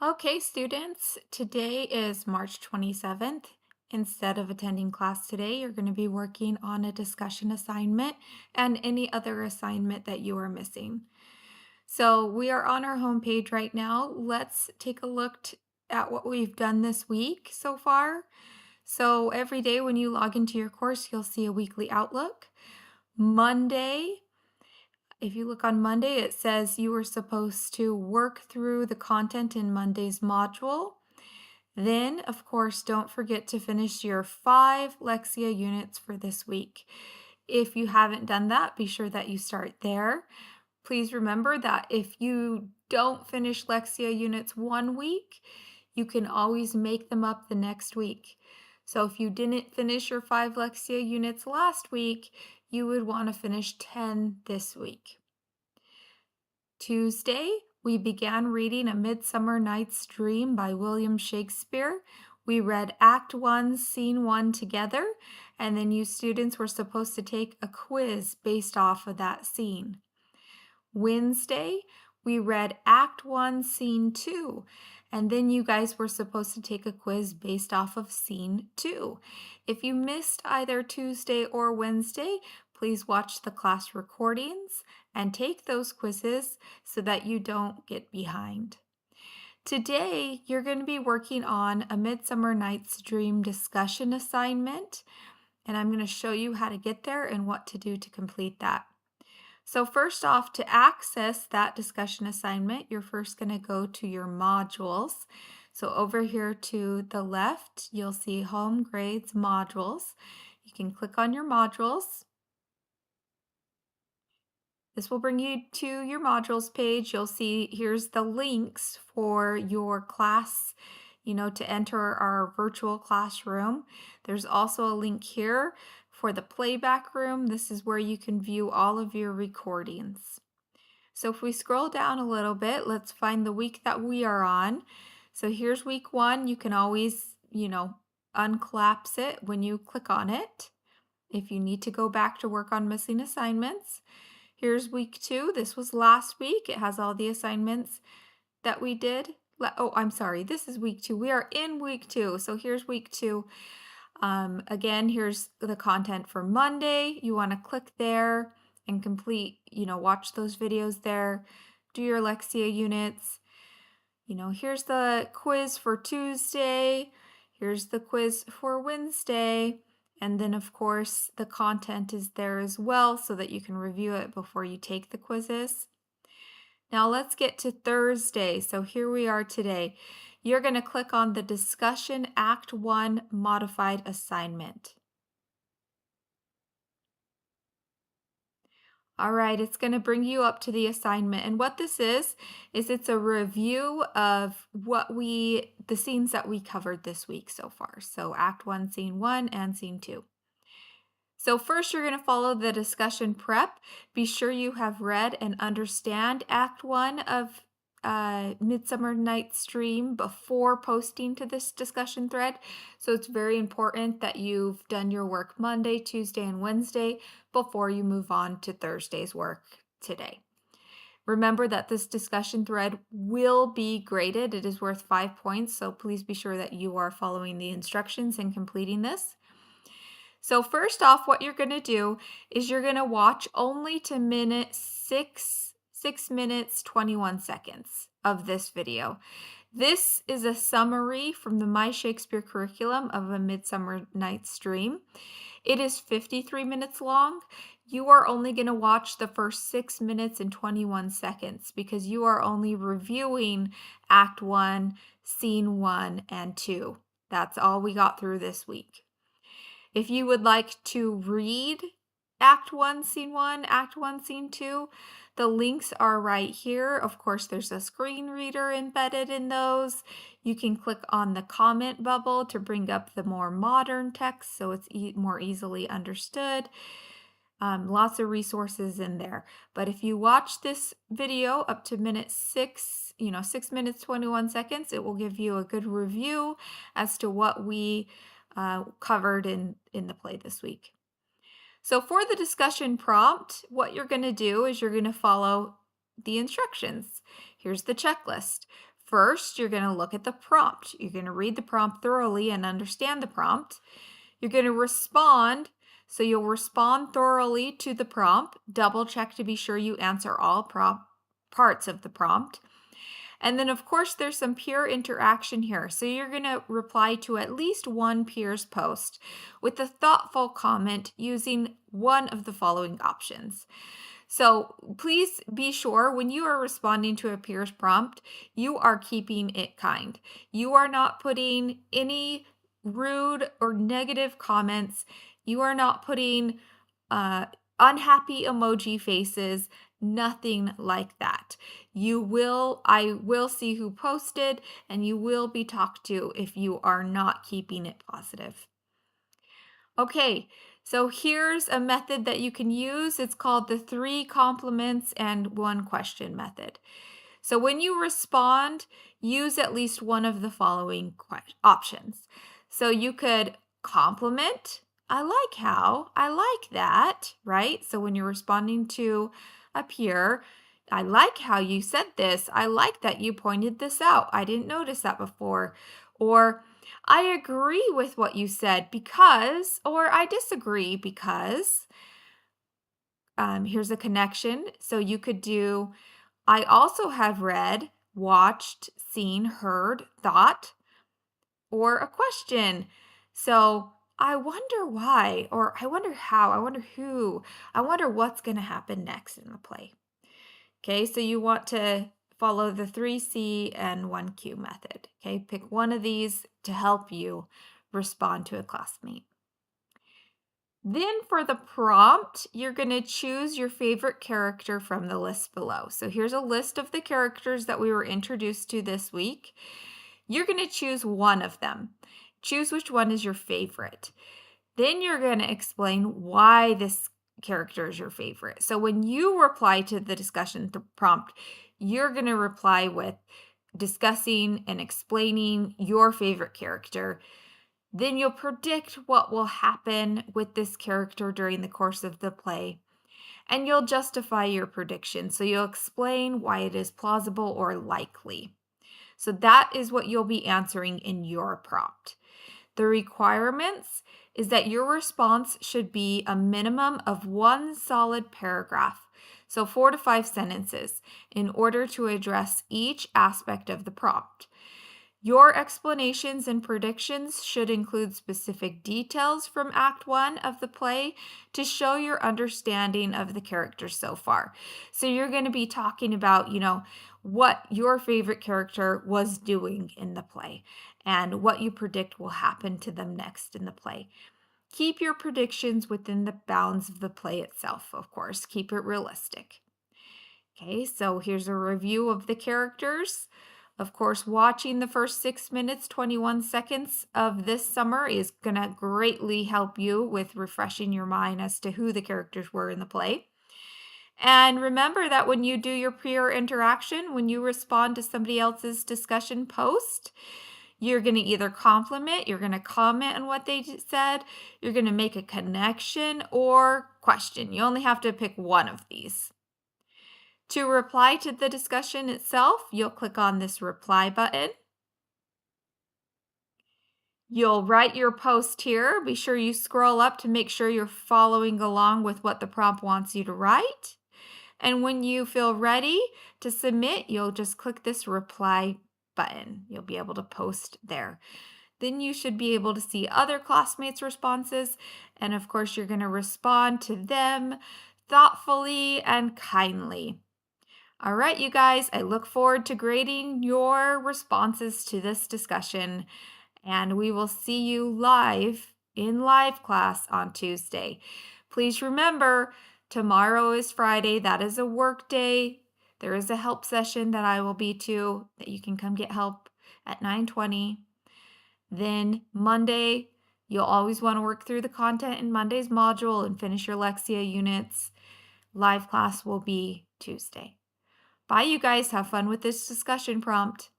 Okay, students, today is March 27th. Instead of attending class today, you're going to be working on a discussion assignment and any other assignment that you are missing. So we are on our homepage right now. Let's take a look at what we've done this week so far. So every day when you log into your course, you'll see a weekly outlook. Monday, if you look on Monday, it says you were supposed to work through the content in Monday's module. Then, of course, don't forget to finish your 5 Lexia units for this week. If you haven't done that, be sure that you start there. Please remember that if you don't finish Lexia units one week, you can always make them up the next week. So if you didn't finish your 5 Lexia units last week, you would want to finish 10 this week. Tuesday, we began reading A Midsummer Night's Dream by William Shakespeare. We read Act 1, Scene 1 together, and then you students were supposed to take a quiz based off of that scene. Wednesday, we read Act 1, Scene 2, and then you guys were supposed to take a quiz based off of Scene 2. If you missed either Tuesday or Wednesday, please watch the class recordings and take those quizzes so that you don't get behind. Today, you're going to be working on A Midsummer Night's Dream discussion assignment, and I'm going to show you how to get there and what to do to complete that. So first off, to access that discussion assignment, you're first going to go to your modules. So over here to the left, you'll see Home Grades Modules. You can click on your modules. This will bring you to your modules page. You'll see here's the links for your class, to enter our virtual classroom. There's also a link here for the playback room. This is where you can view all of your recordings. So if we scroll down a little bit, let's find the week that we are on. So here's week 1. You can always, unclaps it when you click on it if you need to go back to work on missing assignments. Here's week 2. This was last week. It has all the assignments that we did. Oh, I'm sorry. This is week 2. We are in week 2. So here's week 2. Again, here's the content for Monday. You want to click there and complete, watch those videos there. Do your Lexia units. Here's the quiz for Tuesday. Here's the quiz for Wednesday. And then, of course, the content is there as well so that you can review it before you take the quizzes. Now let's get to Thursday. So here we are today. You're going to click on the Discussion Act 1 Modified Assignment. All right, it's going to bring you up to the assignment. And what this is it's a review of the scenes that we covered this week so far. So Act 1, Scene 1, and Scene 2. So first you're going to follow the discussion prep. Be sure you have read and understand Act 1 of Midsummer Night's Dream before posting to this discussion thread. So it's very important that you've done your work Monday, Tuesday, and Wednesday before you move on to Thursday's work today. Remember that this discussion thread will be graded. It is worth 5 points, so please be sure that you are following the instructions and completing this. So first off, what you're going to do is you're going to watch only to minute 6 minutes 21 seconds of this video. This is a summary from the My Shakespeare curriculum of A Midsummer Night's Dream. It is 53 minutes long. You are only going to watch the first 6 minutes and 21 seconds because you are only reviewing Act 1, Scene 1, and 2. That's all we got through this week. If you would like to read Act 1, Scene 1, Act 1, Scene 2, the links are right here. Of course, there's a screen reader embedded in those. You can click on the comment bubble to bring up the more modern text so it's more easily understood. Lots of resources in there. But if you watch this video up to minute 6, 6 minutes, 21 seconds, it will give you a good review as to what we covered in the play this week. So for the discussion prompt, what you're going to do is you're going to follow the instructions. Here's the checklist. First, you're going to look at the prompt. You're going to read the prompt thoroughly and understand the prompt. You're going to respond. So you'll respond thoroughly to the prompt. Double check to be sure you answer all parts of the prompt. And then, of course, there's some peer interaction here. So you're going to reply to at least one peer's post with a thoughtful comment using one of the following options. So please be sure when you are responding to a peer's prompt, you are keeping it kind. You are not putting any rude or negative comments. You are not putting unhappy emoji faces, nothing like that. I will see who posted, and you will be talked to if you are not keeping it positive. Okay, so here's a method that you can use. It's called the 3 compliments and 1 question method. So when you respond, use at least one of the following options. So you could compliment, I like how, I like that, right? So when you're responding to a peer, I like how you said this. I like that you pointed this out. I didn't notice that before. Or I agree with what you said because, or I disagree because. Here's a connection. So you could do, I also have read, watched, seen, heard, thought, or a question. So I wonder why, or I wonder how, I wonder who, I wonder what's going to happen next in the play. Okay, so you want to follow the 3C and 1Q method. Okay, pick one of these to help you respond to a classmate. Then for the prompt, you're going to choose your favorite character from the list below. So here's a list of the characters that we were introduced to this week. You're going to choose one of them. Choose which one is your favorite. Then you're going to explain why this character is your favorite. So when you reply to the discussion prompt, you're going to reply with discussing and explaining your favorite character. Then you'll predict what will happen with this character during the course of the play, and you'll justify your prediction. So you'll explain why it is plausible or likely. So that is what you'll be answering in your prompt. The requirements is that your response should be a minimum of 1 solid paragraph, so 4 to 5 sentences, in order to address each aspect of the prompt. Your explanations and predictions should include specific details from Act 1 of the play to show your understanding of the characters so far. So you're going to be talking about, what your favorite character was doing in the play and what you predict will happen to them next in the play. Keep your predictions within the bounds of the play itself, of course. Keep it realistic. Okay, so here's a review of the characters. Of course, watching the first 6 minutes, 21 seconds of this summer is going to greatly help you with refreshing your mind as to who the characters were in the play. And remember that when you do your peer interaction, when you respond to somebody else's discussion post, you're going to either compliment, you're going to comment on what they said, you're going to make a connection or question. You only have to pick one of these. To reply to the discussion itself, you'll click on this reply button. You'll write your post here. Be sure you scroll up to make sure you're following along with what the prompt wants you to write. And when you feel ready to submit, you'll just click this reply button. You'll be able to post there. Then you should be able to see other classmates' responses. And of course, you're going to respond to them thoughtfully and kindly. All right, you guys, I look forward to grading your responses to this discussion, and we will see you live in live class on Tuesday. Please remember, tomorrow is Friday. That is a work day. There is a help session that I will be to that you can come get help at 9:20. Then Monday, you'll always want to work through the content in Monday's module and finish your Lexia units. Live class will be Tuesday. Bye, you guys. Have fun with this discussion prompt.